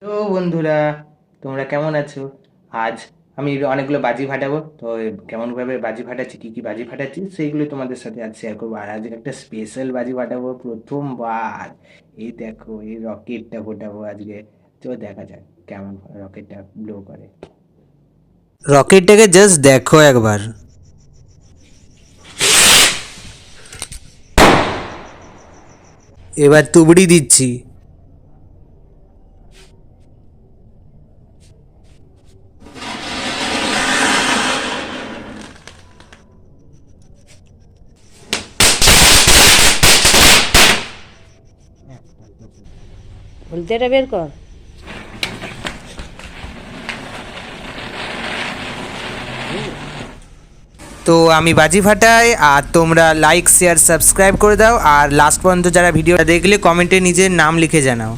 তো বন্ধুরা, তোমরা কেমন আছো? আজ আমি অনেকগুলো বাজি ফাটাবো। তো কেমনভাবে বাজি ফাটাচ্ছি, কী কী বাজি ফাটাচ্ছি সেইগুলো তোমাদের সাথে আজ শেয়ার করবো। আর আজকে একটা স্পেশাল বাজি ফাটাবো, প্রথমবার। এই দেখো, এই রকেটটা ফোটাবো আজকে। তো দেখা যাক কেমন রকেটটা ব্লো করে। রকেটটাকে জাস্ট দেখো একবার। এবার তুবড়ি দিচ্ছি। ভুলতেটা বের কর। তো আমি বাজি ফাটাই, আর তোমরা লাইক শেয়ার সাবস্ক্রাইব করে দাও। আর লাস্ট পর্যন্ত যারা ভিডিওটা দেখলে কমেন্টে নিজের নাম লিখে জানাও।